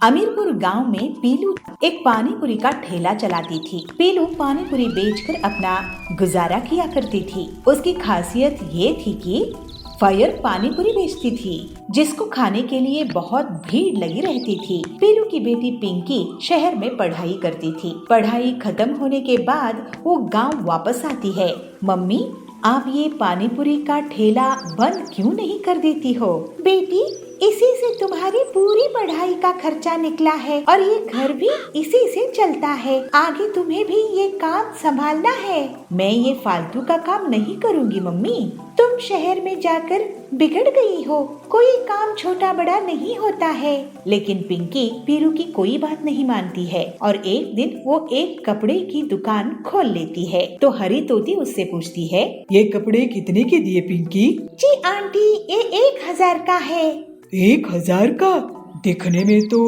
अमीरपुर गांव में पीलू एक पानी पूरी का ठेला चलाती थी। पीलू पानी पूरी बेचकर अपना गुजारा किया करती थी। उसकी खासियत ये थी कि फायर पानी पूरी बेचती थी, जिसको खाने के लिए बहुत भीड़ लगी रहती थी। पीलू की बेटी पिंकी शहर में पढ़ाई करती थी। पढ़ाई खत्म होने के बाद वो गांव वापस आती है। मम्मी, आप ये पानी पूरी का ठेला बंद क्यों नहीं कर देती हो? बेटी, इसी से तुम्हारी पूरी पढ़ाई का खर्चा निकला है और ये घर भी इसी से चलता है। आगे तुम्हें भी ये काम संभालना है। मैं ये फालतू का काम नहीं करूँगी मम्मी। तुम शहर में जाकर बिगड़ गई हो। कोई काम छोटा बड़ा नहीं होता है। लेकिन पिंकी पीलू की कोई बात नहीं मानती है और एक दिन वो एक कपड़े की दुकान खोल लेती है। तो हरी तोती उससे पूछती है, ये कपड़े कितने के दिए पिंकी? जी आंटी, ये 1000 का है। 1000 का? दिखने में तो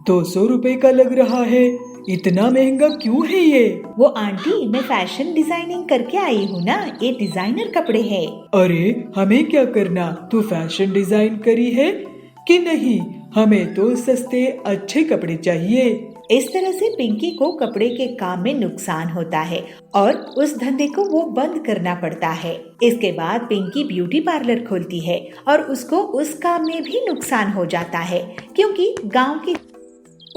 200 रुपए का लग रहा है। इतना महंगा क्यों है ये? वो आंटी, मैं फैशन डिजाइनिंग करके आई हूँ ना, ये डिजाइनर कपड़े हैं। अरे हमें क्या करना, तू फैशन डिजाइन करी है कि नहीं? हमें तो सस्ते अच्छे कपड़े चाहिए। इस तरह से पिंकी को कपड़े के काम में नुकसान होता है और उस धंधे को वो बंद करना पड़ता है। इसके बाद पिंकी ब्यूटी पार्लर खोलती है और उसको उस काम में भी नुकसान हो जाता है, क्योंकि गांव की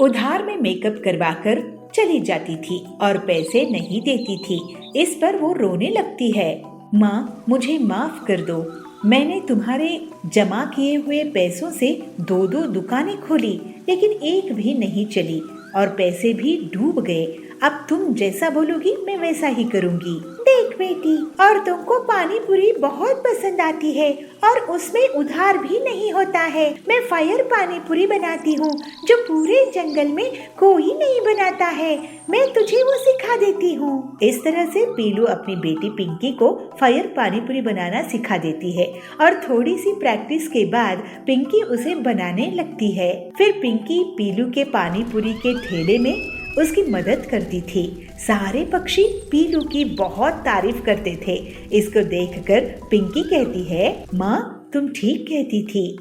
उधार में मेकअप करवाकर चली जाती थी और पैसे नहीं देती थी। इस पर वो रोने लगती है। माँ, मुझे माफ कर दो। मैंने तुम्हारे जमा किए हुए पैसों से 2-2 दुकानें खोली, लेकिन एक भी नहीं चली और पैसे भी डूब गए। अब तुम जैसा बोलोगी मैं वैसा ही करूँगी। देख बेटी, औरतों को पानी पूरी बहुत पसंद आती है और उसमें उधार भी नहीं होता है। मैं फायर पानी पूरी बनाती हूँ जो पूरे जंगल में कोई नहीं बनाता है। मैं तुझे वो सिखा देती हूँ। इस तरह से पीलू अपनी बेटी पिंकी को फायर पानी पूरी बनाना सिखा देती है और थोड़ी सी प्रैक्टिस के बाद पिंकी उसे बनाने लगती है। फिर पिंकी पीलू के पानी पूरी के ठेले में उसकी मदद करती थी। सारे पक्षी पीलू की बहुत तारीफ करते थे। इसको देखकर पिंकी कहती है, माँ, तुम ठीक कहती थी।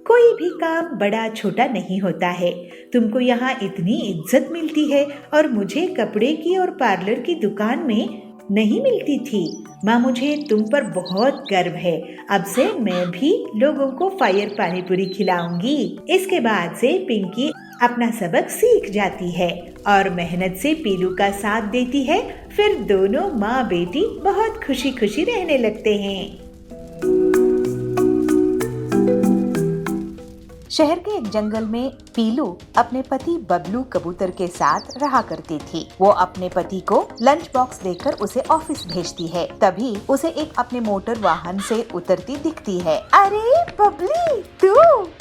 कोई भी काम बड़ा छोटा नहीं होता है। तुमको यहाँ इतनी इज्जत मिलती है और मुझे कपड़े की और पार्लर की दुकान में नहीं मिलती थी। माँ, मुझे तुम पर बहुत गर्व है। अब से मैं भी लोगों को फायर पानी पूरी खिलाऊंगी। इसके बाद से पिंकी अपना सबक सीख जाती है और मेहनत से पीलू का साथ देती है। फिर दोनों माँ बेटी बहुत खुशी खुशी रहने लगते हैं। शहर के एक जंगल में पीलू अपने पति बबलू कबूतर के साथ रहा करती थी। वो अपने पति को लंच बॉक्स देकर उसे ऑफिस भेजती है। तभी उसे एक अपने मोटर वाहन से उतरती दिखती है। अरे बबली, तू?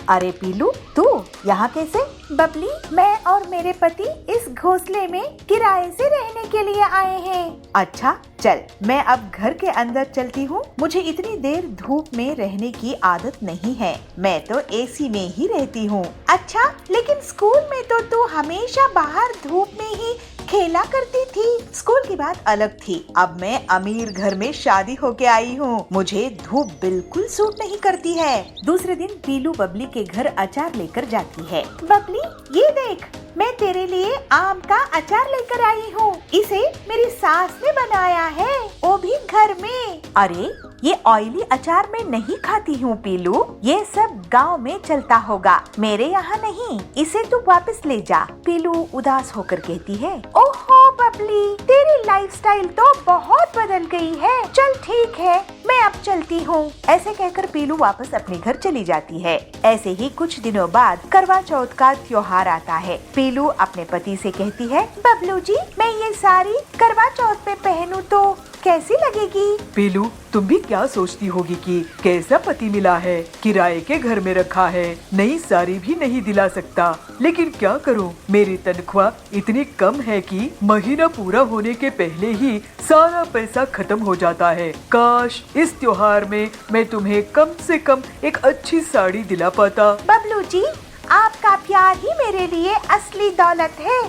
अरे पीलू, तू यहाँ कैसे? बबली, मैं और मेरे पति इस घोंसले में किराए से रहने के लिए आए हैं। अच्छा, चल मैं अब घर के अंदर चलती हूँ। मुझे इतनी देर धूप में रहने की आदत नहीं है। मैं तो एसी में ही रहती हूँ। अच्छा, लेकिन स्कूल में तो तू हमेशा बाहर धूप में ही खेला करती थी। स्कूल की बात अलग थी। अब मैं अमीर घर में शादी होके आई हूँ। मुझे धूप बिल्कुल सूट नहीं करती है। दूसरे दिन पीलू बबली के घर अचार लेकर जाती है। बबली, ये देख, मैं तेरे लिए आम का अचार लेकर आई हूँ। इसे मेरी सास ने बनाया है, वो भी घर में। अरे, ये ऑयली अचार मैं नहीं खाती हूँ पीलू। ये सब गांव में चलता होगा, मेरे यहाँ नहीं। इसे तू वापस ले जा। पीलू उदास होकर कहती है। ओहो बबली, तेरी लाइफस्टाइल तो बहुत बदल गई है। चल ठीक है, मैं अब चलती हूँ। ऐसे कहकर पीलू वापस अपने घर चली जाती है। ऐसे ही कुछ दिनों बाद करवा चौथ का त्योहार आता है। पीलू अपने पति से कहती है, बबलू जी, मैं ये साड़ी करवा चौथ पे पहनूं तो कैसी लगेगी? पीलू, तुम भी क्या सोचती होगी कि कैसा पति मिला है, किराए के घर में रखा है, नई साड़ी भी नहीं दिला सकता। लेकिन क्या करूं, मेरी तनख्वाह इतनी कम है कि महीना पूरा होने के पहले ही सारा पैसा खत्म हो जाता है। काश इस त्योहार में मैं तुम्हें कम से कम एक अच्छी साड़ी दिला पाता। बबलू जी, आपका प्यार ही मेरे लिए असली दौलत है।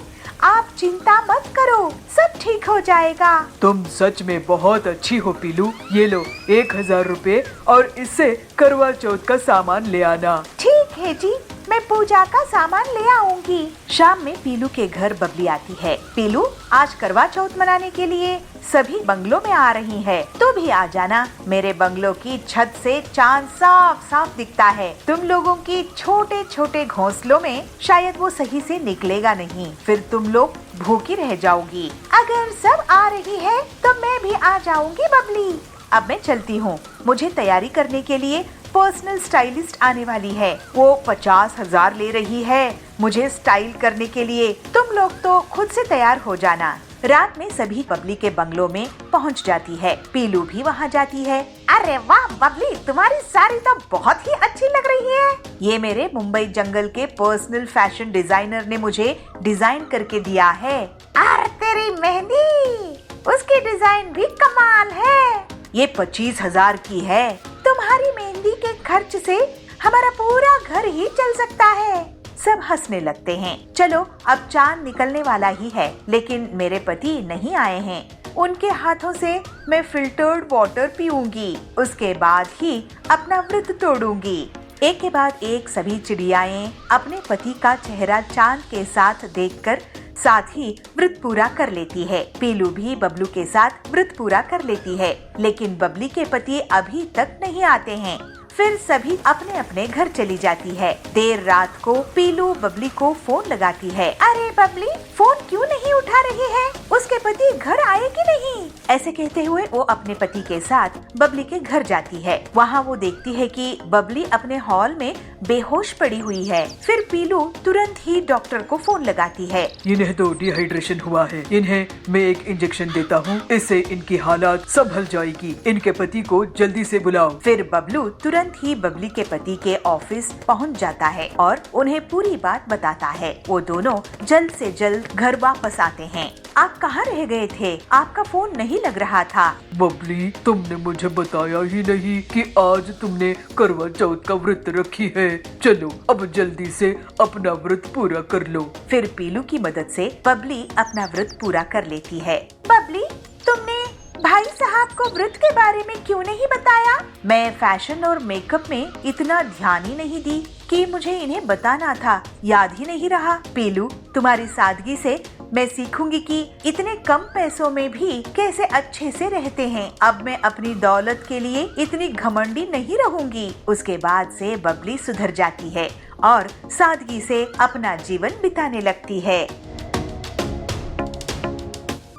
आप चिंता मत करो, सब ठीक हो जाएगा। तुम सच में बहुत अच्छी हो पीलू। ये लो 1000 रुपए और इससे करवा चौथ का सामान ले आना। ठीक है जी, मैं पूजा का सामान ले आऊंगी। शाम में पीलू के घर बबली आती है। पीलू, आज करवा चौथ मनाने के लिए सभी बंगलों में आ रही है, तो भी आ जाना। मेरे बंगलों की छत से चांद साफ साफ दिखता है। तुम लोगों की छोटे छोटे घोंसलों में शायद वो सही से निकलेगा नहीं, फिर तुम लोग भूखी रह जाओगी। अगर सब आ रही है तो मैं भी आ जाऊंगी बबली। अब मैं चलती हूँ, मुझे तैयारी करने के लिए पर्सनल स्टाइलिस्ट आने वाली है। वो 50,000 ले रही है मुझे स्टाइल करने के लिए। तुम लोग तो खुद से तैयार हो जाना। रात में सभी बबली के बंगलों में पहुंच जाती है। पीलू भी वहां जाती है। अरे वाह बबली, तुम्हारी साड़ी तो बहुत ही अच्छी लग रही है। ये मेरे मुंबई जंगल के पर्सनल फैशन डिजाइनर ने मुझे डिजाइन करके दिया है। अरे तेरी मेहंदी, उसकी डिजाइन भी कमाल है। ये 25,000 की है। तुम्हारी मेहंदी के खर्च से हमारा पूरा घर ही चल सकता है। सब हंसने लगते हैं। चलो, अब चांद निकलने वाला ही है, लेकिन मेरे पति नहीं आए हैं। उनके हाथों से मैं फिल्टर्ड वाटर पीऊंगी, उसके बाद ही अपना व्रत तोड़ूंगी। एक के बाद एक सभी चिड़ियाएं अपने पति का चेहरा चांद के साथ देखकर साथ ही व्रत पूरा कर लेती है। पीलू भी बबलू के साथ व्रत पूरा कर लेती है, लेकिन बबली के पति अभी तक नहीं आते हैं। फिर सभी अपने अपने घर चली जाती है। देर रात को पीलू बबली को फोन लगाती है। अरे बबली, फोन क्यों नहीं उठा रही है? उसके पति घर आए कि नहीं? ऐसे कहते हुए वो अपने पति के साथ बबली के घर जाती है। वहाँ वो देखती है कि बबली अपने हॉल में बेहोश पड़ी हुई है। फिर पीलू तुरंत ही डॉक्टर को फोन लगाती है। इन्हें तो डिहाइड्रेशन हुआ है, इन्हें मैं एक इंजेक्शन देता हूँ, इससे इनकी हालत संभल जाएगी। इनके पति को जल्दी से बुलाओ। फिर बबलू तुरंत ही बबली के पति के ऑफिस पहुंच जाता है और उन्हें पूरी बात बताता है। वो दोनों जल्द से जल्द घर वापस आते हैं। आप कहाँ रह गए थे? आपका फोन नहीं लग रहा था। बबली, तुमने मुझे बताया ही नहीं कि आज तुमने करवा चौथ का व्रत रखी है। चलो अब जल्दी से अपना व्रत पूरा कर लो। फिर पीलू की मदद से बबली अपना व्रत पूरा कर लेती है। बबली, तुमने भाई साहब को व्रत के बारे में क्यों नहीं बताया? मैं फैशन और मेकअप में इतना ध्यान ही नहीं दी कि मुझे इन्हें बताना था, याद ही नहीं रहा। पीलू, तुम्हारी सादगी से मैं सीखूंगी कि इतने कम पैसों में भी कैसे अच्छे से रहते हैं। अब मैं अपनी दौलत के लिए इतनी घमंडी नहीं रहूंगी। उसके बाद से बबली सुधर जाती है और सादगी से अपना जीवन बिताने लगती है।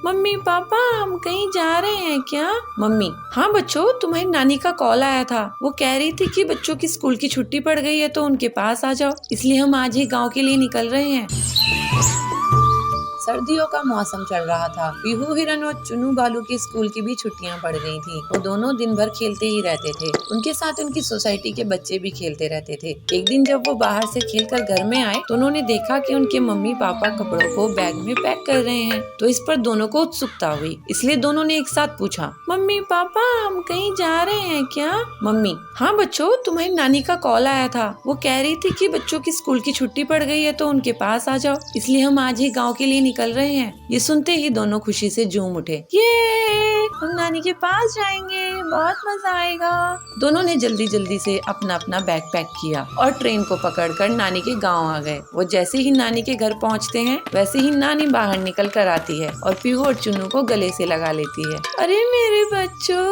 मम्मी पापा, हम कहीं जा रहे हैं क्या? मम्मी, हाँ बच्चों, तुम्हारी नानी का कॉल आया था। वो कह रही थी कि बच्चों की स्कूल की छुट्टी पड़ गई है तो उनके पास आ जाओ, इसलिए हम आज ही गांव के लिए निकल रहे हैं। सर्दियों का मौसम चल रहा था। पीहू, हिरन और चुनू बालू की स्कूल की भी छुट्टियां पड़ गई थी। वो दोनों दिन भर खेलते ही रहते थे। उनके साथ उनकी सोसाइटी के बच्चे भी खेलते रहते थे। एक दिन जब वो बाहर से खेलकर घर में आए तो उन्होंने देखा कि उनके मम्मी पापा कपड़ों को बैग में पैक कर रहे हैं। तो इस पर दोनों को उत्सुकता हुई, इसलिए दोनों ने एक साथ पूछा, मम्मी पापा, हम कहीं जा रहे हैं क्या? मम्मी, हाँ बच्चों, तुम्हारी नानी का कॉल आया था। वो कह रही थी कि बच्चों की स्कूल की छुट्टी पड़ गई है तो उनके पास आ जाओ, इसलिए हम आज ही गाँव के लिए निकल रहे हैं। ये सुनते ही दोनों खुशी से झूम उठे। ये हम नानी के पास जाएंगे, बहुत मजा आएगा। दोनों ने जल्दी जल्दी से अपना अपना बैग पैक किया और ट्रेन को पकड़कर नानी के गांव आ गए। वो जैसे ही नानी के घर पहुंचते हैं वैसे ही नानी बाहर निकल कर आती है और पीहू और चुन्नू को गले से लगा लेती है। अरे मेरे बच्चों,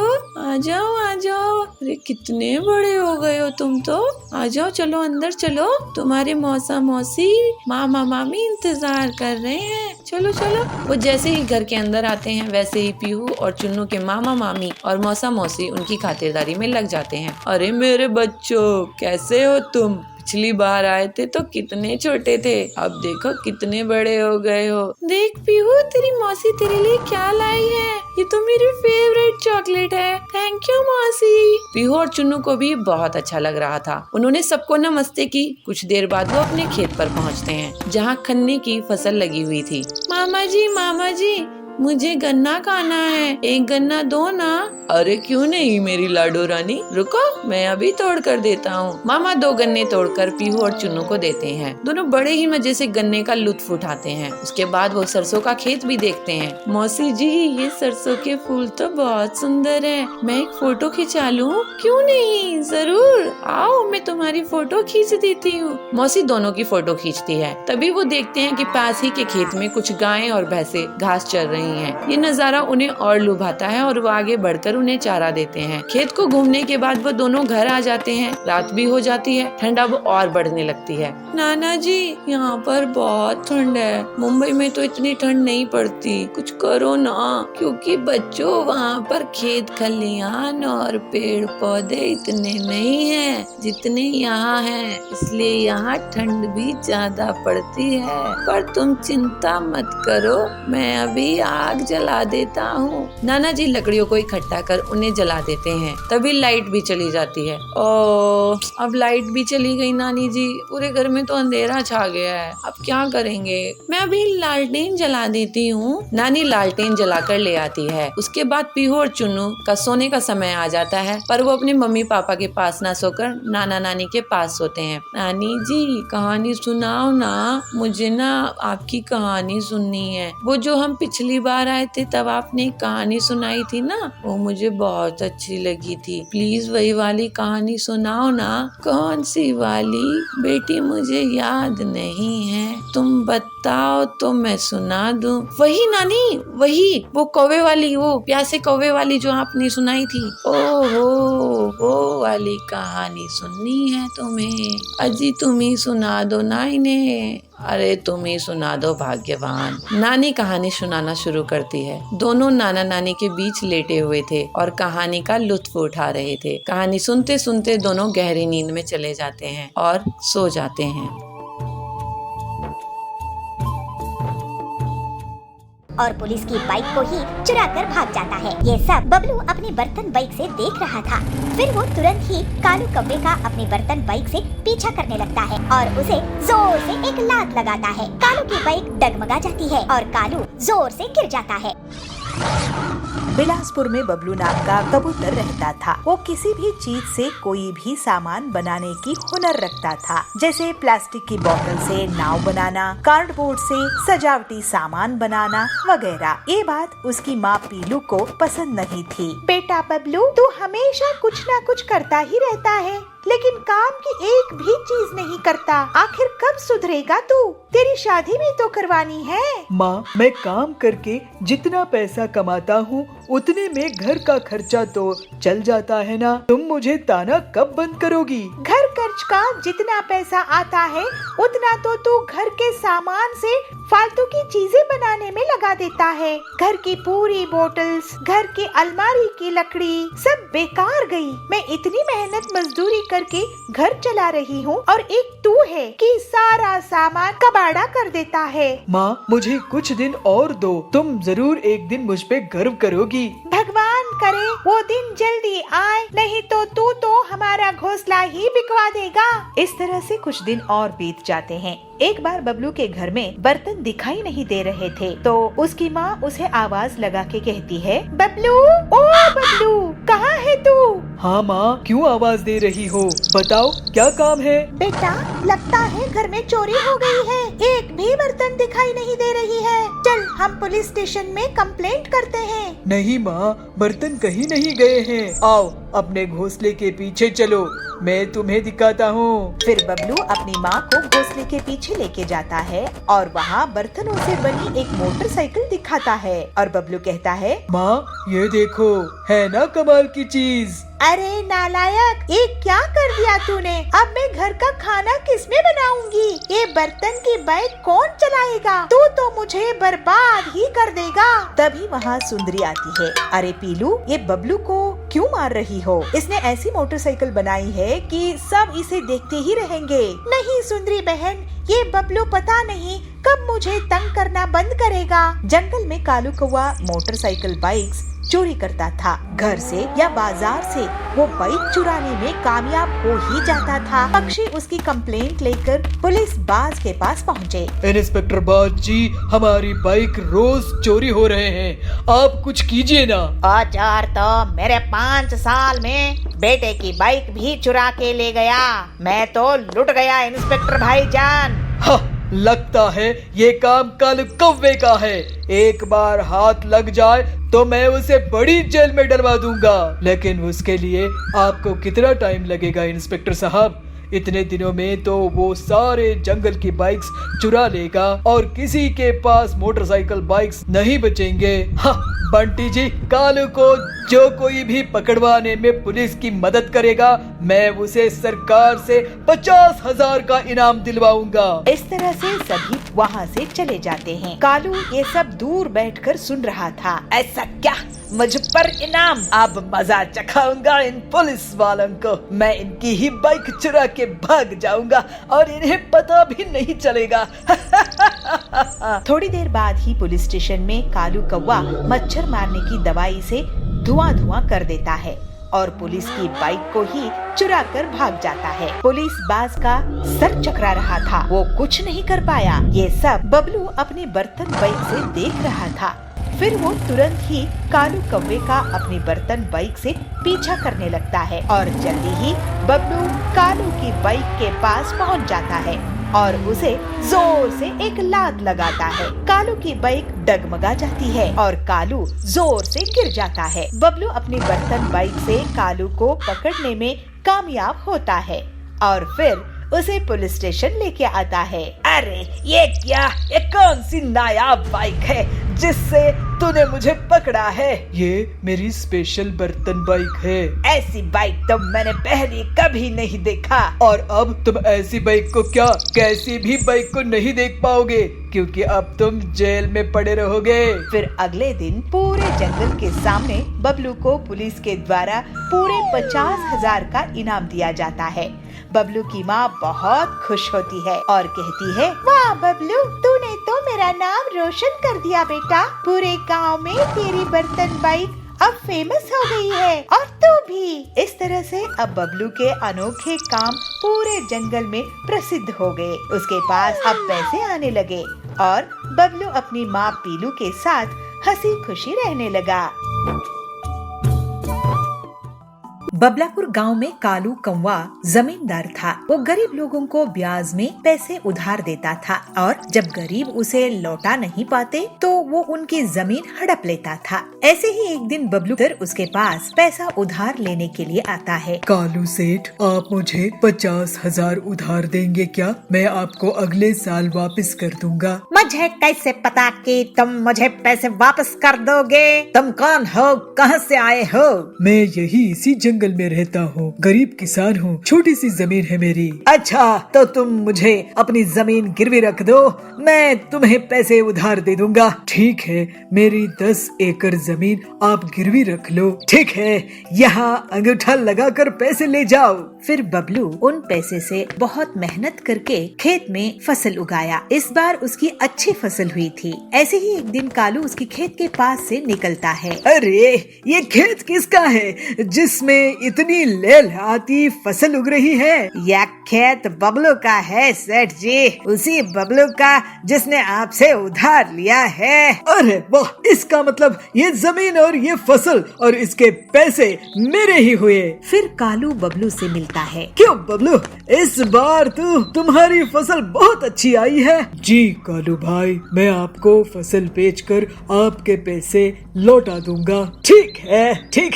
आ जाओ आ जाओ। अरे कितने बड़े हो गए हो तुम तो। आ जाओ, चलो अंदर चलो, तुम्हारे मौसा मौसी, मामा मामी इंतजार कर रहे हैं। चलो चलो। वो जैसे ही घर के अंदर आते हैं वैसे ही पीहू और चुन्नू के मामा मामी और मौसा मौसी उनकी खातिरदारी में लग जाते हैं। अरे मेरे बच्चों, कैसे हो तुम? पिछली बार आए थे तो कितने छोटे थे, अब देखो कितने बड़े हो गए हो। देख पीहू, तेरी मौसी तेरे लिए क्या लाई है। ये तो मेरी फेवरेट चॉकलेट है। थैंक यू मौसी। पीहू और चुन्नू को भी बहुत अच्छा लग रहा था। उन्होंने सबको नमस्ते की। कुछ देर बाद वो अपने खेत पर पहुंचते हैं जहां खन्ने की फसल लगी हुई थी। मामा जी, मुझे गन्ना खाना है, एक गन्ना दो ना। अरे क्यों नहीं मेरी लाडो रानी, रुको मैं अभी तोड़ कर देता हूँ। मामा 2 गन्ने तोड़कर पीहू और चुन्नू को देते हैं। दोनों बड़े ही मजे से गन्ने का लुत्फ उठाते हैं। उसके बाद वो सरसों का खेत भी देखते हैं। मौसी जी ये सरसों के फूल तो बहुत सुंदर है, मैं एक फोटो खिंचा लूं? क्यों नहीं, जरूर आओ मैं तुम्हारी फोटो खींच देती हूँ। मौसी दोनों की फोटो खींचती है। तभी वो देखते हैं कि पास ही के खेत में कुछ गायें और भैंसें घास चर रही हैं। ये नजारा उन्हें और लुभाता है और वो आगे बढ़कर उन्हें चारा देते हैं। खेत को घूमने के बाद वो दोनों घर आ जाते हैं। रात भी हो जाती है, ठंड अब और बढ़ने लगती है। नाना जी यहाँ पर बहुत ठंड है, मुंबई में तो इतनी ठंड नहीं पड़ती, कुछ करो ना। क्योंकि बच्चों वहाँ पर खेत खलियान और पेड़ पौधे इतने नहीं हैं जितने यहाँ हैं, इसलिए यहाँ ठंड भी ज्यादा पड़ती है। पर तुम चिंता मत करो, मैं अभी आग जला देता हूँ। नाना जी लकड़ियों को इकट्ठा कर उन्हें जला देते हैं। तभी लाइट भी चली जाती है। ओ अब लाइट भी चली गई नानी जी, पूरे घर में तो अंधेरा छा गया है, अब क्या करेंगे? मैं अभी लालटेन जला देती हूँ। नानी लालटेन जलाकर ले आती है। उसके बाद पीहू और चुन्नू का सोने का समय आ जाता है, पर वो अपने मम्मी पापा के पास ना सोकर नाना नानी के पास सोते हैं। नानी जी कहानी सुनाओ ना, मुझे ना आपकी कहानी सुननी है। वो जो हम पिछली बार आए थे तब आपने कहानी सुनाई थी ना, वो मुझे बहुत अच्छी लगी थी। प्लीज वही वाली कहानी सुनाओ ना। कौन सी वाली बेटी, मुझे याद नहीं है, तुम बताओ तो मैं सुना दूं। वही नानी, वही वो कौवे वाली, वो प्यासे कौवे वाली जो आपने सुनाई थी। ओहो वो वाली कहानी सुननी है तुम्हें? अजी तुम ही सुना दो ना इन्हें। अरे तुम ही सुना दो भाग्यवान। नानी कहानी सुनाना शुरू करती है। दोनों नाना नानी के बीच लेटे हुए थे और कहानी का लुत्फ उठा रहे थे। कहानी सुनते सुनते दोनों गहरी नींद में चले जाते हैं और सो जाते हैं। और पुलिस की बाइक को ही चुरा कर भाग जाता है। ये सब बबलू अपनी बर्तन बाइक से देख रहा था। फिर वो तुरंत ही कालू कौवे का अपनी बर्तन बाइक से पीछा करने लगता है और उसे जोर से एक लात लगाता है। कालू की बाइक डगमगा जाती है और कालू जोर से गिर जाता है। बिलासपुर में बबलू नाम का कबूतर रहता था। वो किसी भी चीज से कोई भी सामान बनाने की हुनर रखता था, जैसे प्लास्टिक की बोतल से नाव बनाना, कार्डबोर्ड से सजावटी सामान बनाना वगैरह। ये बात उसकी माँ पीलू को पसंद नहीं थी। बेटा बबलू, तू हमेशा कुछ ना कुछ करता ही रहता है, लेकिन काम की एक भी चीज नहीं करता। आखिर कब सुधरेगा तू? तेरी शादी भी तो करवानी है। माँ मैं काम करके जितना पैसा कमाता हूँ उतने में घर का खर्चा तो चल जाता है ना। तुम मुझे ताना कब बंद करोगी? घर खर्च का जितना पैसा आता है उतना तो तू घर के सामान से फालतू की चीजें बनाने में लगा देता है। घर की पूरी बोतल्स, घर की अलमारी की लकड़ी सब बेकार गई। मैं इतनी मेहनत मजदूरी करके घर चला रही हूँ और एक तू है कि सारा सामान कबाड़ा कर देता है। माँ मुझे कुछ दिन और दो, तुम जरूर एक दिन मुझ पे गर्व करोगी। भगवान करे वो दिन जल्दी आए, नहीं तो तू तो हमारा घोंसला ही बिकवा देगा। इस तरह से कुछ दिन और बीत जाते हैं। एक बार बबलू के घर में बर्तन दिखाई नहीं दे रहे थे, तो उसकी माँ उसे आवाज लगा के कहती है, बबलू, ओ बबलू, कहाँ है तू? हाँ माँ क्यों आवाज दे रही हो, बताओ क्या काम है? बेटा लगता है घर में चोरी हो गई है, एक भी बर्तन दिखाई नहीं दे रही है। चल हम पुलिस स्टेशन में कंप्लेंट करते हैं। नहीं माँ बर्तन कहीं नहीं गए हैं, आओ अपने घोंसले के पीछे चलो, मैं तुम्हें दिखाता हूँ। फिर बबलू अपनी माँ को घोंसले के पीछे लेके जाता है और वहाँ बर्तनों से बनी एक मोटरसाइकिल दिखाता है और बबलू कहता है, माँ ये देखो है ना कमाल की चीज। अरे नालायक, ये क्या कर दिया तूने? अब मैं घर का खाना किसमें बनाऊंगी? ये बर्तन की बाइक कौन चलाएगा? तू तो मुझे बर्बाद ही कर देगा। तभी वहाँ सुंदरी आती है। अरे पीलू, ये बबलू को क्यों मार रही हो? इसने ऐसी मोटरसाइकिल बनाई है कि सब इसे देखते ही रहेंगे। नहीं सुंदरी बहन, ये बबलू पता नहीं कब मुझे तंग करना बंद करेगा। जंगल में कालू कौवा मोटरसाइकिल बाइक्स चोरी करता था। घर से या बाजार से वो बाइक चुराने में कामयाब हो ही जाता था। पक्षी उसकी कंप्लेंट लेकर पुलिस बाज के पास पहुँचे। इंस्पेक्टर बाज जी, हमारी बाइक रोज चोरी हो रहे हैं, आप कुछ कीजिए ना। औजार तो मेरे 5 साल में बेटे की बाइक भी चुरा के ले गया। मैं तो लुट गया इंस्पेक्टर भाईजान। हाँ, लगता है ये काम कालू कौवे का है। एक बार हाथ लग जाए तो मैं उसे बड़ी जेल में डलवा दूंगा। लेकिन उसके लिए आपको कितना टाइम लगेगा इंस्पेक्टर साहब? इतने दिनों में तो वो सारे जंगल की बाइक्स चुरा लेगा और किसी के पास मोटरसाइकिल बाइक्स नहीं बचेंगे। हाँ, बंटी जी, कालू को जो कोई भी पकड़वाने में पुलिस की मदद करेगा, मैं उसे सरकार से 50,000 का इनाम दिलवाऊंगा। इस तरह से सभी वहाँ से चले जाते हैं। कालू ये सब दूर बैठकर सुन रहा था। ऐसा क्या? मुझ पर इनाम? अब मजा चखाऊंगा इन पुलिस वालों को। मैं इनकी ही बाइक चुरा के भाग जाऊंगा और इन्हें पता भी नहीं चलेगा। थोड़ी देर बाद ही पुलिस स्टेशन में कालू कौवा मच्छर मारने की दवाई से धुआं धुआं कर देता है और पुलिस की बाइक को ही चुरा कर भाग जाता है। पुलिस बाज का सर चकरा रहा था, वो कुछ नहीं कर पाया। ये सब बबलू अपने बर्तन बाइक से देख रहा था। फिर वो तुरंत ही कालू कौवे का अपनी बर्तन बाइक से पीछा करने लगता है और जल्दी ही बबलू कालू की बाइक के पास पहुंच जाता है और उसे जोर से एक लात लगाता है। कालू की बाइक डगमगा जाती है और कालू जोर से गिर जाता है। बबलू अपनी बर्तन बाइक से कालू को पकड़ने में कामयाब होता है और फिर उसे पुलिस स्टेशन लेके आता है। अरे ये क्या? ये कौन सी नायाब बाइक है जिससे तूने मुझे पकड़ा है? ये मेरी स्पेशल बर्तन बाइक है। ऐसी बाइक तो मैंने पहले कभी नहीं देखा। और अब तुम ऐसी बाइक को क्या, कैसी भी बाइक को नहीं देख पाओगे, क्योंकि अब तुम जेल में पड़े रहोगे। फिर अगले दिन पूरे जंगल के सामने बबलू को पुलिस के द्वारा पूरे 50,000 का इनाम दिया जाता है। बबलू की माँ बहुत खुश होती है और कहती है, वाह बबलू, तूने तो मेरा नाम रोशन कर दिया बेटा। पूरे गांव में तेरी बर्तन बाइक अब फेमस हो गई है और तू भी। इस तरह से अब बबलू के अनोखे काम पूरे जंगल में प्रसिद्ध हो गए। उसके पास अब पैसे आने लगे और बबलू अपनी माँ पीलू के साथ हंसी खुशी रहने लगा। बबलापुर गांव में कालू कौवा जमींदार था। वो गरीब लोगों को ब्याज में पैसे उधार देता था और जब गरीब उसे लौटा नहीं पाते तो वो उनकी जमीन हड़प लेता था। ऐसे ही एक दिन बबलू उसके पास पैसा उधार लेने के लिए आता है। कालू सेठ, आप मुझे 50,000 उधार देंगे क्या? मैं आपको अगले साल वापस कर दूंगा। मुझे कैसे पता कि तुम मुझे पैसे वापस कर दोगे? तुम कौन हो? कहां से आए हो? मैं यही इसी जंगल में रहता हूँ, गरीब किसान हूँ, छोटी सी जमीन है मेरी। अच्छा, तो तुम मुझे अपनी जमीन गिरवी रख दो, मैं तुम्हें पैसे उधार दे दूंगा। ठीक है, मेरी 10 एकड़ जमीन आप गिरवी रख लो। ठीक है, यहाँ अंगूठा लगाकर पैसे ले जाओ। फिर बबलू उन पैसे से बहुत मेहनत करके खेत में फसल उगाया। इस बार उसकी अच्छी फसल हुई थी। ऐसे ही एक दिन कालू उसकी खेत के पास से निकलता है। अरे, ये खेत किसका है जिसमें इतनी लहलहाती फसल उग रही है? यह खेत बबलू का है सेठ जी, उसी बबलू का जिसने आपसे उधार लिया है। अरे वाह, इसका मतलब ये जमीन और ये फसल और इसके पैसे मेरे ही हुए। फिर कालू बबलू से मिलता है। क्यों बबलू, इस बार तुम्हारी फसल बहुत अच्छी आई है। जी कालू भाई, मैं आपको फसल बेचकर आपके पैसे लौटा दूंगा। ठीक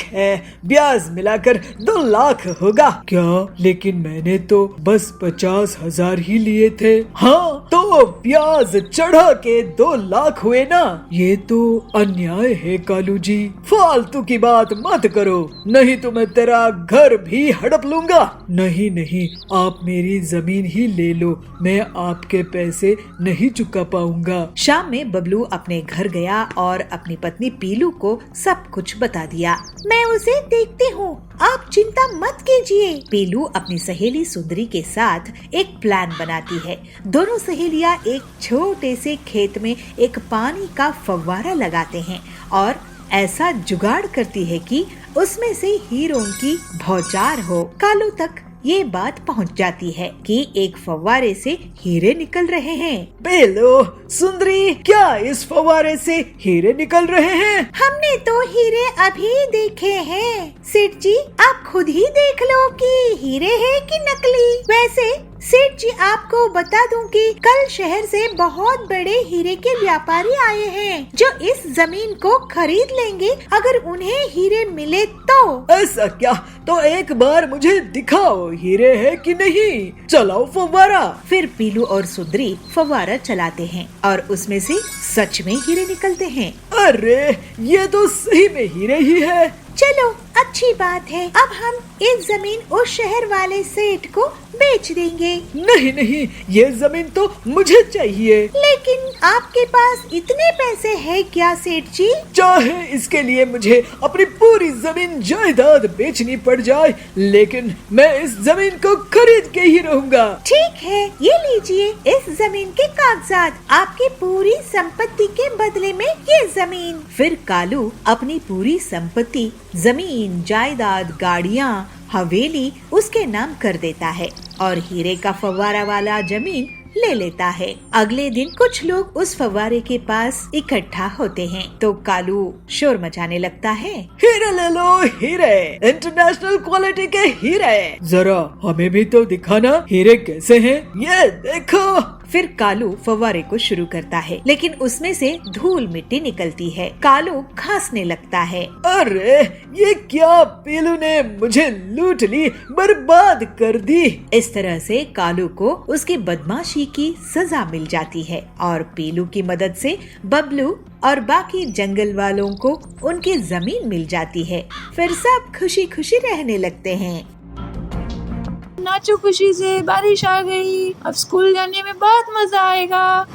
है, ब्याज मिलाकर 2 लाख होगा। क्या? लेकिन मैंने तो बस 50,000 ही लिए थे। हाँ, तो ब्याज चढ़ा के 2 लाख हुए ना। ये तो अन्याय है कालू जी। फालतू की बात मत करो, नहीं तो मैं तेरा घर भी हड़प लूंगा। नहीं, आप मेरी जमीन ही ले लो, मैं आपके पैसे नहीं चुका पाऊंगा। शाम में बबलू अपने घर गया और अपनी पत्नी पीलू को सब कुछ बता दिया। मैं उसे देखती हूँ, आप चिंता मत कीजिए। पीलू अपनी सहेली सुंदरी के साथ एक प्लान बनाती है। दोनों सहेलियाँ एक छोटे से खेत में एक पानी का फव्वारा लगाते हैं और ऐसा जुगाड़ करती है कि उसमें से हीरों की भौचार हो। कालू तक ये बात पहुंच जाती है कि एक फव्वारे से हीरे निकल रहे हैं। बेलो, सुंदरी, क्या इस फव्वारे से हीरे निकल रहे हैं? हमने तो हीरे अभी देखे हैं। सेठ जी, आप खुद ही देख लो कि हीरे है कि नकली। वैसे सेठ जी, आपको बता दूं कि कल शहर से बहुत बड़े हीरे के व्यापारी आए हैं जो इस जमीन को खरीद लेंगे अगर उन्हें हीरे मिले तो। ऐसा क्या? तो एक बार मुझे दिखाओ हीरे है कि नहीं। चलाओ फव्वारा। फिर पीलू और सुंदरी फव्वारा चलाते हैं और उसमें से सच में हीरे निकलते हैं। अरे, ये तो सही में हीरे ही है। चलो, अच्छी बात है। अब हम इस जमीन उस शहर वाले सेठ को बेच देंगे। नहीं नहीं, ये जमीन तो मुझे चाहिए। लेकिन आपके पास इतने पैसे हैं क्या सेठ जी? चाहे इसके लिए मुझे अपनी पूरी जमीन जायदाद बेचनी पड़ जाए, लेकिन मैं इस जमीन को खरीद के ही रहूंगा। ठीक है, ये लीजिए इस जमीन के कागजात, आपकी पूरी संपत्ति के बदले में ये जमीन। फिर कालू अपनी पूरी संपत्ति, जमीन, जायदाद, गाड़ियाँ, हवेली उसके नाम कर देता है और हीरे का फव्वारा वाला जमीन ले लेता है। अगले दिन कुछ लोग उस फव्वारे के पास इकट्ठा होते हैं तो कालू शोर मचाने लगता है। हीरे ले लो, हीरे, इंटरनेशनल क्वालिटी के हीरे। जरा हमें भी तो दिखाना हीरे कैसे हैं। ये देखो। फिर कालू फव्वारे को शुरू करता है, लेकिन उसमें से धूल मिट्टी निकलती है। कालू खांसने लगता है। अरे, ये क्या? पीलू ने मुझे लूट ली, बर्बाद कर दी। इस तरह से कालू को उसकी बदमाशी की सजा मिल जाती है और पीलू की मदद से बबलू और बाकी जंगल वालों को उनकी जमीन मिल जाती है। फिर सब खुशी खुशी रहने लगते हैं। नाचो खुशी से, बारिश आ गई, अब स्कूल जाने में बहुत मजा आएगा।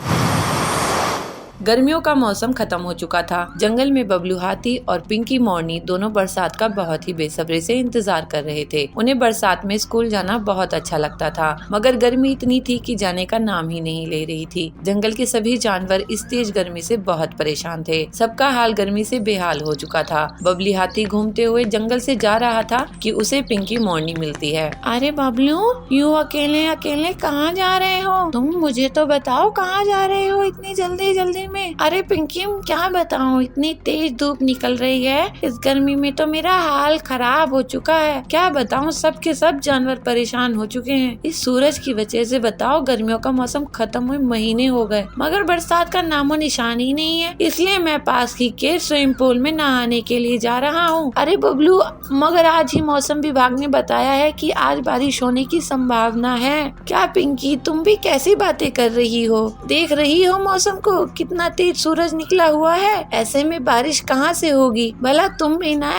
गर्मियों का मौसम खत्म हो चुका था। जंगल में बबलू हाथी और पिंकी मोरनी दोनों बरसात का बहुत ही बेसब्री से इंतजार कर रहे थे। उन्हें बरसात में स्कूल जाना बहुत अच्छा लगता था, मगर गर्मी इतनी थी कि जाने का नाम ही नहीं ले रही थी। जंगल के सभी जानवर इस तेज गर्मी से बहुत परेशान थे। सबका हाल गर्मी से बेहाल हो चुका था। बबली हाथी घूमते हुए जंगल से जा रहा था कि उसे पिंकी मोरनी मिलती है। अरे बबलू, यूँ अकेले अकेले कहाँ जा रहे हो? तुम मुझे तो बताओ, कहाँ जा रहे हो इतनी जल्दी जल्दी में? अरे पिंकी, क्या बताऊं, इतनी तेज धूप निकल रही है, इस गर्मी में तो मेरा हाल खराब हो चुका है। क्या बताऊं, सब के सब जानवर परेशान हो चुके हैं इस सूरज की वजह से। बताओ, गर्मियों का मौसम खत्म हुए महीने हो गए, मगर बरसात का नामो निशान ही नहीं है। इसलिए मैं पास ही के स्विमिंग पूल में नहाने के लिए जा रहा हूँ। अरे बबलू, मगर आज ही मौसम विभाग ने बताया है कि आज बारिश होने की संभावना है। क्या पिंकी, तुम भी कैसी बातें कर रही हो? देख रही हो मौसम को, कितना तेज सूरज निकला हुआ है। ऐसे में बारिश कहाँ से होगी? भला तुम भी ना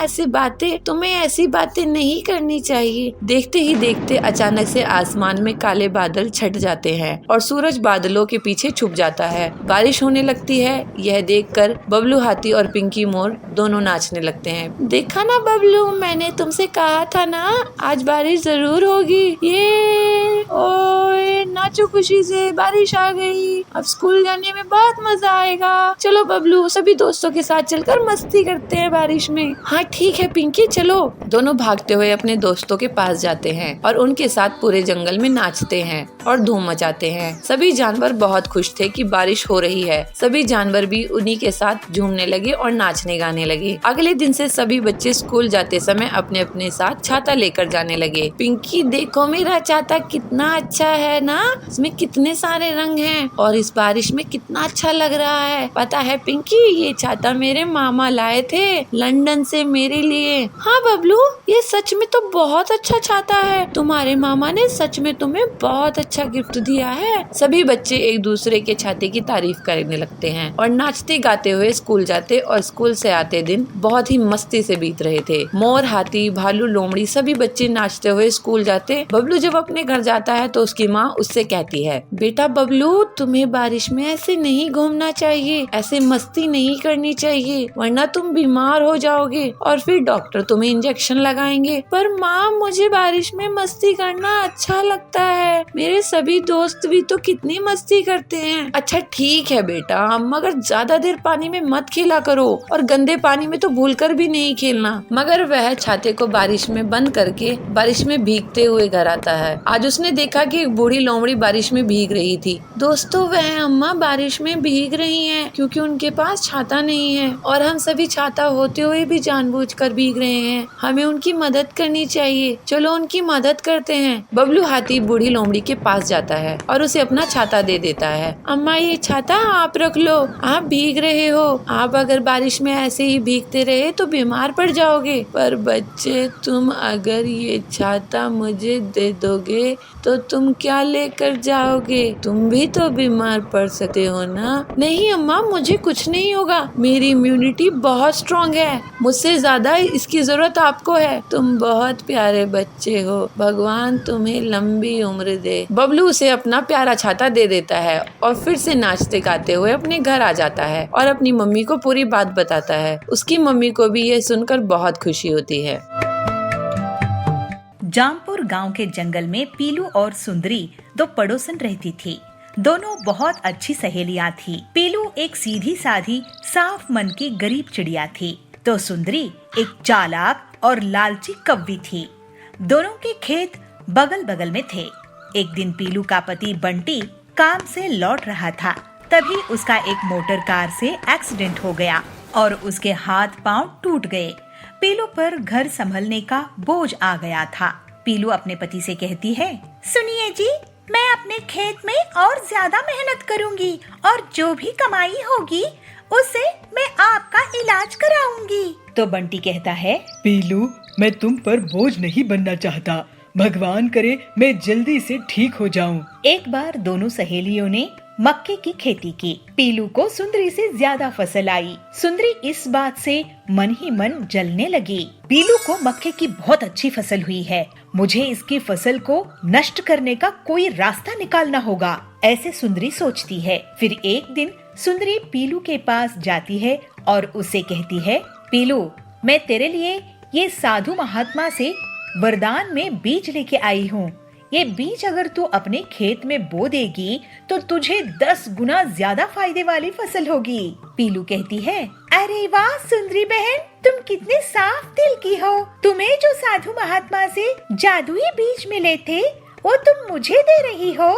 तुम्हें ऐसी बातें नहीं करनी चाहिए। देखते ही देखते अचानक से आसमान में काले बादल छट जाते हैं और सूरज बादलों के पीछे छुप जाता है। बारिश होने लगती है। यह देखकर बबलू हाथी और पिंकी मोर दोनों नाचने लगते हैं। देखा ना बबलू, मैंने तुमसे कहा था ना, आज बारिश जरूर होगी। ये ओए, नाचो खुशी से, बारिश आ गई, अब स्कूल जाने में बहुत मजा आएगा। चलो बबलू, सभी दोस्तों के साथ चलकर मस्ती करते हैं बारिश में। हाँ ठीक है पिंकी, चलो। दोनों भागते हुए अपने दोस्तों के पास जाते हैं और उनके साथ पूरे जंगल में नाचते हैं और धूम मचाते हैं। सभी जानवर बहुत खुश थे कि बारिश हो रही है। सभी जानवर भी उन्हीं के साथ झूमने लगे और नाचने गाने लगे। अगले दिन से सभी बच्चे स्कूल जाते समय अपने अपने साथ छाता लेकर जाने लगे। पिंकी, देखो मेरा छाता कितना अच्छा है ना, इसमें कितने सारे रंग हैं और इस बारिश में कितना अच्छा लग रहा है। पता है पिंकी, ये छाता मेरे मामा लाए थे लंदन से मेरे लिए। हाँ बबलू, ये सच में तो बहुत अच्छा छाता है। तुम्हारे मामा ने सच में तुम्हें बहुत अच्छा गिफ्ट दिया है। सभी बच्चे एक दूसरे के छाते की तारीफ करने लगते हैं और नाचते गाते हुए स्कूल जाते और स्कूल से आते दिन बहुत ही मस्ती से बीत रहे थे। मोर, हाथी, भालू, लोमड़ी सभी बच्चे नाचते हुए स्कूल जाते। बबलू जब अपने घर जाता आता है तो उसकी माँ उससे कहती है, बेटा बबलू, तुम्हें बारिश में ऐसे नहीं घूमना चाहिए, ऐसे मस्ती नहीं करनी चाहिए, वरना तुम बीमार हो जाओगे और फिर डॉक्टर तुम्हें इंजेक्शन लगाएंगे। पर माँ, मुझे बारिश में मस्ती करना अच्छा लगता है, मेरे सभी दोस्त भी तो कितनी मस्ती करते हैं। अच्छा ठीक है बेटा, मगर ज्यादा देर पानी में मत खेला करो और गंदे पानी में तो भूलकर भी नहीं खेलना। मगर वह छाते को बारिश में बंद करके बारिश में भीगते हुए घर आता है। आज उसने देखा कि एक बूढ़ी लोमड़ी बारिश में भीग रही थी। दोस्तों, वह अम्मा बारिश में भीग रही हैं क्योंकि उनके पास छाता नहीं है और हम सभी छाता होते हुए भी जानबूझकर भीग रहे हैं। हमें उनकी मदद करनी चाहिए, चलो उनकी मदद करते हैं। बबलू हाथी बूढ़ी लोमड़ी के पास जाता है और उसे अपना छाता दे देता है। अम्मा, ये छाता आप रख लो, आप भीग रहे हो, आप अगर बारिश में ऐसे ही भीगते रहे तो बीमार पड़ जाओगे। पर बच्चे, तुम अगर ये छाता मुझे दे दोगे तो तुम क्या लेकर जाओगे? तुम भी तो बीमार पड़ सकते हो ना। नहीं अम्मा, मुझे कुछ नहीं होगा, मेरी इम्यूनिटी बहुत स्ट्रॉन्ग है, मुझसे ज्यादा इसकी जरूरत आपको है। तुम बहुत प्यारे बच्चे हो, भगवान तुम्हें लंबी उम्र दे। बबलू उसे अपना प्यारा छाता दे देता है और फिर से नाचते गाते हुए अपने घर आ जाता है और अपनी मम्मी को पूरी बात बताता है। उसकी मम्मी को भी यह सुनकर बहुत खुशी होती है। जामपुर गांव के जंगल में पीलू और सुंदरी दो पड़ोसन रहती थी। दोनों बहुत अच्छी सहेलियां थी। पीलू एक सीधी साधी साफ मन की गरीब चिड़िया थी, तो सुंदरी एक चालाक और लालची कव्वी थी। दोनों के खेत बगल बगल में थे। एक दिन पीलू का पति बंटी काम से लौट रहा था, तभी उसका एक मोटर कार से एक्सीडेंट हो गया और उसके हाथ पांव टूट गए। पीलू पर घर संभलने का बोझ आ गया था। पीलू अपने पति से कहती है, सुनिए जी, मैं अपने खेत में और ज्यादा मेहनत करूंगी और जो भी कमाई होगी उससे मैं आपका इलाज कराऊंगी। तो बंटी कहता है, पीलू, मैं तुम पर बोझ नहीं बनना चाहता, भगवान करे मैं जल्दी से ठीक हो जाऊं। एक बार दोनों सहेलियों ने मक्के की खेती की। पीलू को सुंदरी से ज्यादा फसल आई। सुंदरी इस बात से मन ही मन जलने लगी। पीलू को मक्के की बहुत अच्छी फसल हुई है, मुझे इसकी फसल को नष्ट करने का कोई रास्ता निकालना होगा, ऐसे सुंदरी सोचती है। फिर एक दिन सुंदरी पीलू के पास जाती है और उससे कहती है, पीलू, मैं तेरे लिए ये साधु महात्मा से वरदान में बीज लेके आई हूँ। ये बीज अगर तू अपने खेत में बो देगी तो तुझे 10 गुना ज्यादा फायदे वाली फसल होगी। पीलू कहती है, अरे वाह सुंदरी बहन, तुम कितने साफ दिल की हो। तुम्हें जो साधु महात्मा से जादुई बीज मिले थे वो तुम मुझे दे रही हो।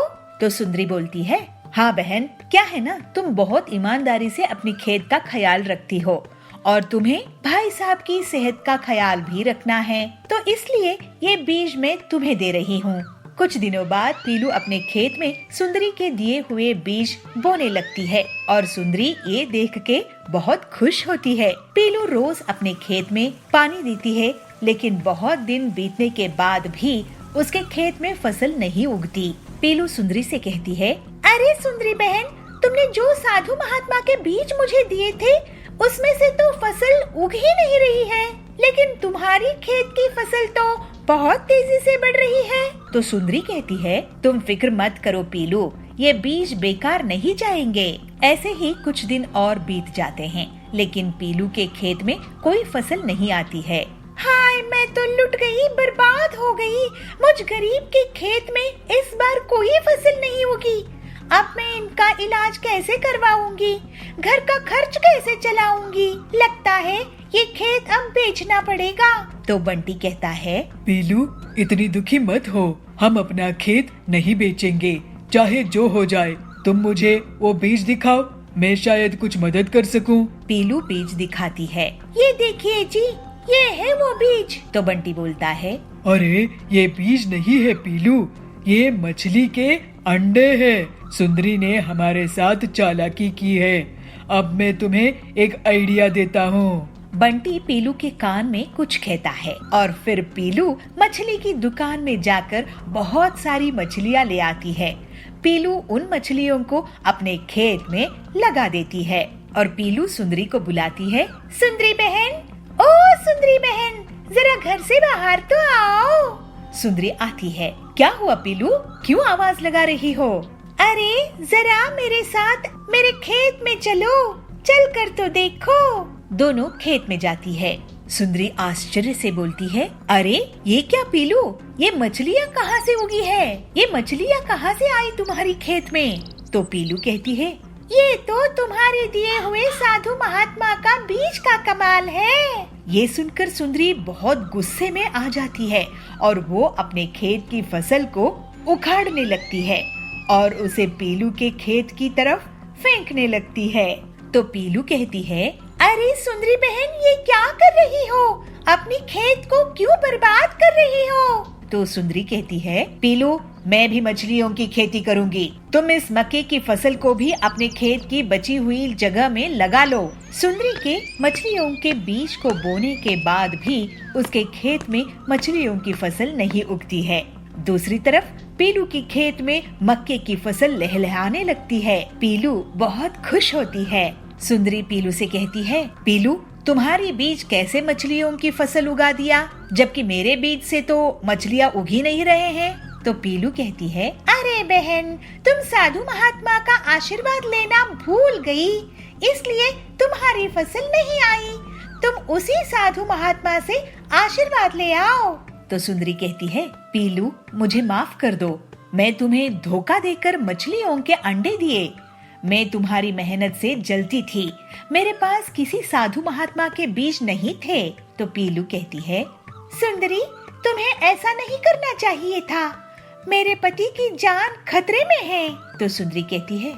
तो सुंदरी बोलती है, हाँ बहन, क्या है ना, तुम बहुत ईमानदारी से अपनी खेत का ख्याल रखती हो और तुम्हें भाई साहब की सेहत का ख्याल भी रखना है, तो इसलिए ये बीज मैं तुम्हें दे रही हूँ। कुछ दिनों बाद पीलू अपने खेत में सुंदरी के दिए हुए बीज बोने लगती है और सुंदरी ये देख के बहुत खुश होती है। पीलू रोज अपने खेत में पानी देती है, लेकिन बहुत दिन बीतने के बाद भी उसके खेत में फसल नहीं उगती। पीलू सुंदरी से कहती है, अरे सुंदरी बहन, तुमने जो साधु महात्मा के बीज मुझे दिए थे उसमें से तो फसल उग ही नहीं रही है, लेकिन तुम्हारी खेत की फसल तो बहुत तेजी से बढ़ रही है। तो सुंदरी कहती है, तुम फिक्र मत करो पीलू, ये बीज बेकार नहीं जाएंगे। ऐसे ही कुछ दिन और बीत जाते हैं, लेकिन पीलू के खेत में कोई फसल नहीं आती है। हाय, मैं तो लुट गई, बर्बाद हो गई। मुझ गरीब के खेत में इस बार कोई फसल नहीं होगी। अब मैं इनका इलाज कैसे करवाऊंगी, घर का खर्च कैसे चलाऊंगी? लगता है ये खेत अब बेचना पड़ेगा। तो बंटी कहता है, पीलू, इतनी दुखी मत हो, हम अपना खेत नहीं बेचेंगे, चाहे जो हो जाए। तुम मुझे वो बीज दिखाओ, मैं शायद कुछ मदद कर सकूं। पीलू बीज दिखाती है। ये देखिए जी, ये है वो बीज। तो बंटी बोलता है, अरे ये बीज नहीं है पीलू, ये मछली के अंडे हैं। सुंदरी ने हमारे साथ चालाकी की है। अब मैं तुम्हें एक आइडिया देता हूँ। बंटी पीलू के कान में कुछ कहता है और फिर पीलू मछली की दुकान में जाकर बहुत सारी मछलियाँ ले आती है। पीलू उन मछलियों को अपने खेत में लगा देती है और पीलू सुंदरी को बुलाती है, सुंदरी बहन, ओ सुंदरी बहन, जरा घर से बाहर तो आओ। सुंदरी आती है क्या हुआ पीलू, क्यों आवाज लगा रही हो? अरे जरा मेरे साथ मेरे खेत में चलो, चल कर तो देखो। दोनों खेत में जाती है। सुंदरी आश्चर्य से बोलती है, अरे ये क्या पीलू, ये मछलियाँ कहाँ से उगी है? ये मछलियाँ कहाँ से आई तुम्हारी खेत में? तो पीलू कहती है, ये तो तुम्हारे दिए हुए साधु महात्मा का बीज का कमाल है। ये सुनकर सुंदरी बहुत गुस्से में आ जाती है और वो अपने खेत की फसल को उखाड़ने लगती है और उसे पीलू के खेत की तरफ फेंकने लगती है। तो पीलू कहती है, अरे सुंदरी बहन, ये क्या कर रही हो? अपनी खेत को क्यों बर्बाद कर रही हो? तो सुंदरी कहती है, पीलू मैं भी मछलियों की खेती करूंगी, तुम इस मक्के की फसल को भी अपने खेत की बची हुई जगह में लगा लो। सुंदरी के मछलियों के बीज को बोने के बाद भी उसके खेत में मछलियों की फसल नहीं उगती है। दूसरी तरफ पीलू की खेत में मक्के की फसल लहलहाने लगती है। पीलू बहुत खुश होती है। सुंदरी पीलू से कहती है, पीलू तुम्हारी बीज कैसे मछलियों की फसल उगा दिया, जबकि मेरे बीज से तो मछलियाँ उगी नहीं रहे हैं? तो पीलू कहती है, अरे बहन, तुम साधु महात्मा का आशीर्वाद लेना भूल गई, इसलिए तुम्हारी फसल नहीं आई। तुम उसी साधु महात्मा से आशीर्वाद ले आओ। तो सुंदरी कहती है, पीलू मुझे माफ कर दो, मैं तुम्हें धोखा देकर मछलियों के अंडे दिए। मैं तुम्हारी मेहनत से जलती थी, मेरे पास किसी साधु महात्मा के बीज नहीं थे। तो पीलू कहती है, सुंदरी तुम्हें ऐसा नहीं करना चाहिए था, मेरे पति की जान खतरे में है। तो सुंदरी कहती है,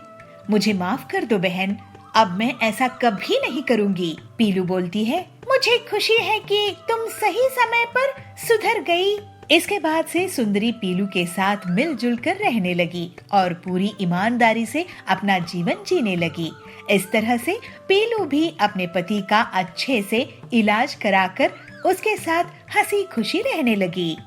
मुझे माफ कर दो बहन, अब मैं ऐसा कभी नहीं करूँगी। पीलू बोलती है, मुझे खुशी है कि तुम सही समय पर सुधर गई। इसके बाद से सुंदरी पीलू के साथ मिलजुल कर रहने लगी और पूरी ईमानदारी से अपना जीवन जीने लगी। इस तरह से पीलू भी अपने पति का अच्छे से इलाज कराकर उसके साथ हंसी खुशी रहने लगी।